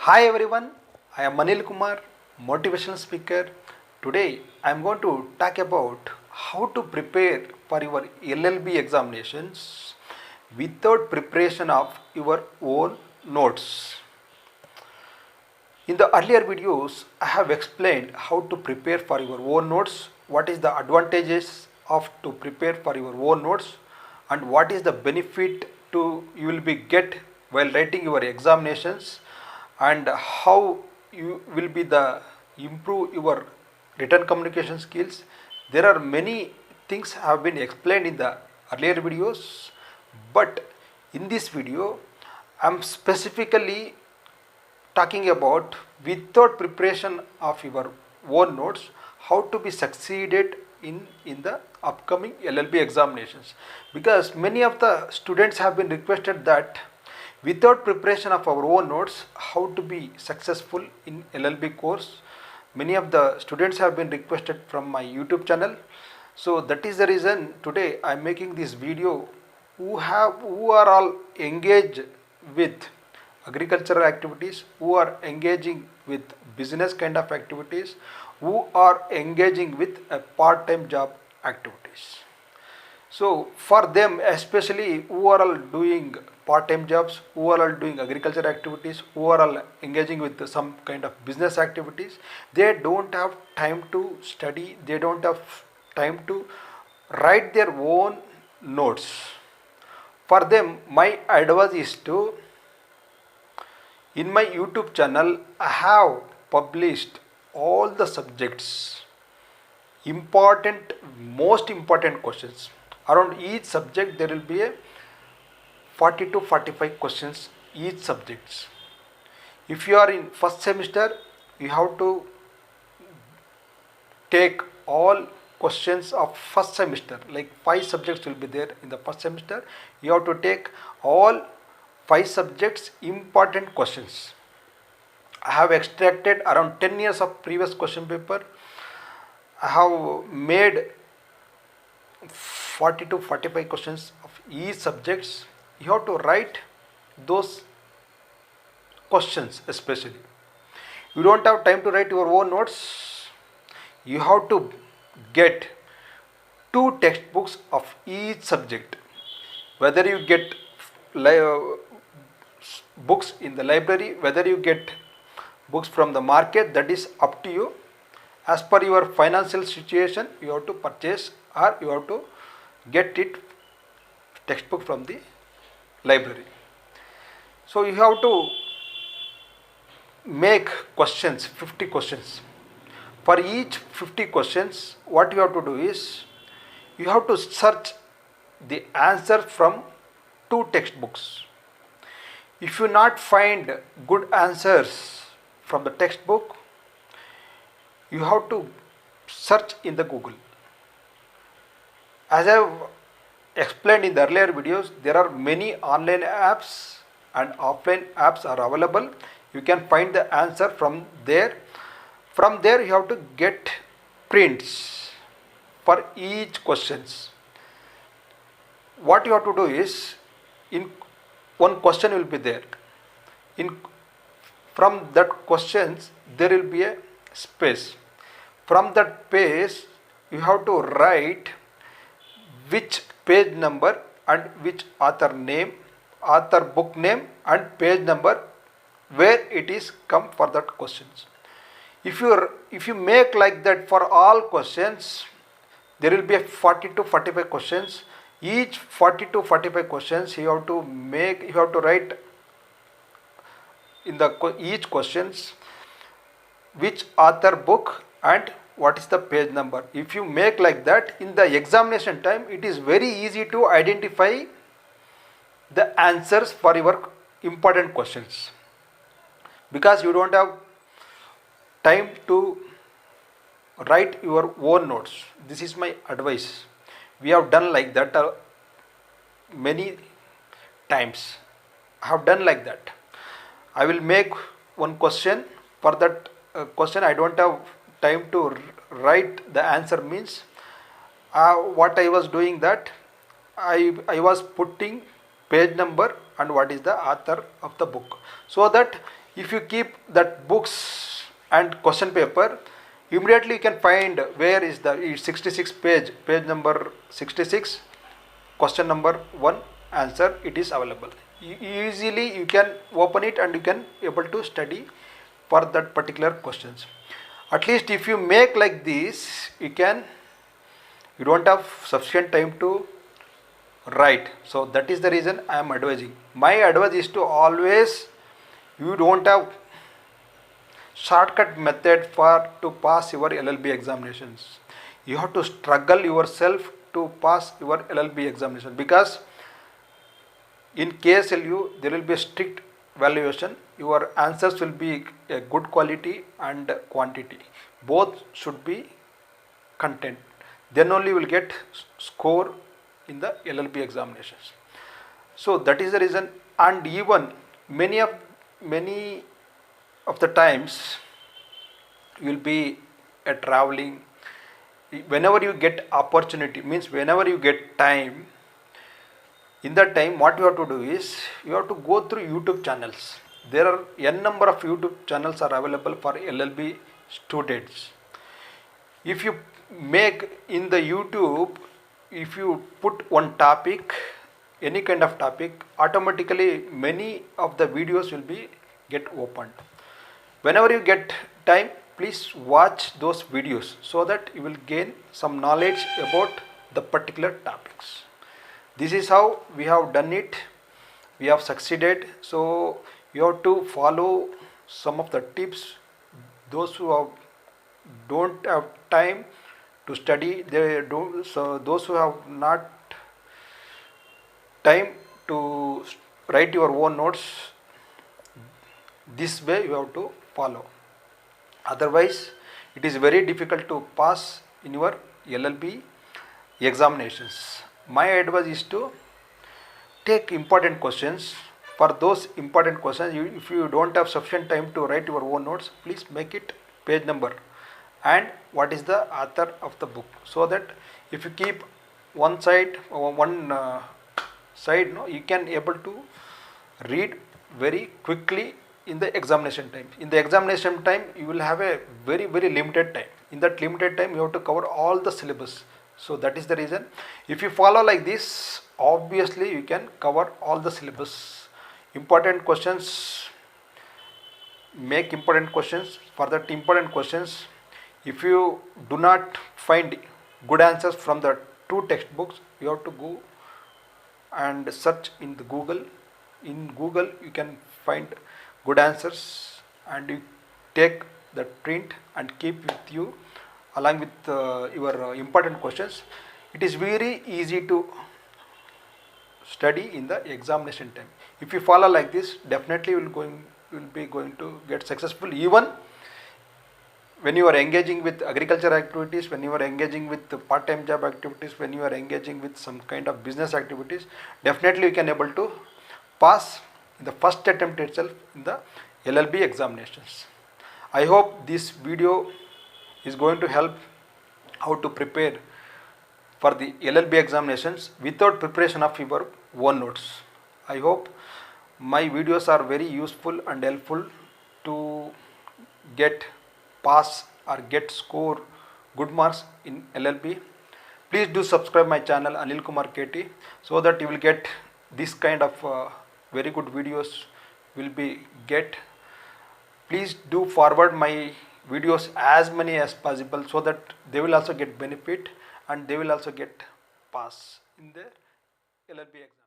Hi everyone, I am Manil Kumar, motivational speaker. Today I am going to talk about how to prepare for your LLB examinations without preparation of your own notes. In the earlier videos, I have explained how to prepare for your own notes, what is the advantages of to prepare for your own notes, and what is the benefit to you will be get while writing your examinations, and how you will be the improve your written communication skills. There are many things have been explained in the earlier videos, but in this video I am specifically talking about without preparation of your own notes how to be succeeded in the upcoming LLB examinations, because many of the students have been requested that without preparation of our own notes how to be successful in LLB course. Many of the students have been requested from my YouTube channel, so that is the reason today I am making this video. Who are all engaged with agricultural activities, who are engaging with business kind of activities, who are engaging with a part-time job activities. So for them, especially who are all doing part-time jobs, who are all doing agriculture activities, who are all engaging with some kind of business activities, they don't have time to study, they don't have time to write their own notes. For them, my advice is to, in my YouTube channel, I have published all the subjects, important, most important questions. Around each subject, there will be a 40 to 45 questions each subjects. If you are in first semester, you have to take all questions of first semester, like 5 subjects will be there in the first semester. You have to take all 5 subjects important questions. I have extracted around 10 years of previous question paper. I have made 40 to 45 questions of each subjects. You have to write those questions especially. You don't have time to write your own notes. You have to get 2 textbooks of each subject. Whether you get books in the library, whether you get books from the market, that is up to you. As per your financial situation, you have to purchase or you have to get it textbook from the library. So you have to make questions, 50 questions. For each 50 questions, what you have to do is you have to search the answer from 2 textbooks. If you not find good answers from the textbook, you have to search in the Google. As I have explained in the earlier videos, there are many online apps and offline apps are available. You can find the answer from there. From there you have to get prints for each questions. What you have to do is, in one question will be there. In from that questions there will be a space. From that page you have to write which page number and which author name, author book name and page number where it is come for that questions. If you make like that for all questions, there will be a 40 to 45 questions. Each 40 to 45 questions you have to make, you have to write in the each questions which author book and what is the page number. If you make like that, in the examination time it is very easy to identify the answers for your important questions, because you don't have time to write your own notes. This is my advice. We have done like that many times. I have done like that. I will make one question. For that question I don't have time to write the answer, means what I was doing that I was putting page number and what is the author of the book, so that If you keep that books and question paper, immediately you can find where is the 66 page number 66, question number 1, answer it is available. Easily you can open it and you can able to study for that particular questions. At least if you make like this, you don't have sufficient time to write. So that is the reason I am advising. My advice is to always, you don't have shortcut method for to pass your LLB examinations. You have to struggle yourself to pass your LLB examination, because in KSLU there will be a strict valuation. Your answers will be a good quality and quantity. Both should be content. Then only you will get score in the LLB examinations. So that is the reason. And even many of the times you will be traveling. Whenever you get opportunity, means whenever you get time, in that time what you have to do is you have to go through YouTube channels. There are n number of YouTube channels are available for LLB students. If you make in the YouTube, if you put one topic, any kind of topic, automatically many of the videos will be get opened. Whenever you get time, please watch those videos so that you will gain some knowledge about the particular topics. This is how we have done it. We have succeeded. So you have to follow some of the tips. Those who don't have time to study, they do. So those who have not time to write your own notes, this way you have to follow. Otherwise, it is very difficult to pass in your LLB examinations. My advice is to take important questions. For those important questions, if you don't have sufficient time to write your own notes, please make it page number and what is the author of the book, so that if you keep one side or one side, no, you can able to read very quickly in the examination time. In the examination time, you will have a very limited time. In that limited time, you have to cover all the syllabus. So that is the reason. If you follow like this, obviously you can cover all the syllabus. Important questions, make important questions. For that important questions, if you do not find good answers from the two textbooks, you have to go and search in the Google. In Google, you can find good answers and you take that print and keep with you along with your important questions. It is very easy to study in the examination time. If you follow like this, definitely you will be going to get successful. Even when you are engaging with agriculture activities, when you are engaging with part-time job activities, when you are engaging with some kind of business activities, definitely you can able to pass in the first attempt itself in the LLB examinations. I hope this video is going to help how to prepare for the LLB examinations without preparation of your own notes. I hope my videos are very useful and helpful to get pass or get score good marks in LLB. Please do subscribe my channel Anil Kumar KT, so that you will get this kind of very good videos will be get. Please do forward my videos as many as possible, so that they will also get benefit and they will also get pass in their LLB exam.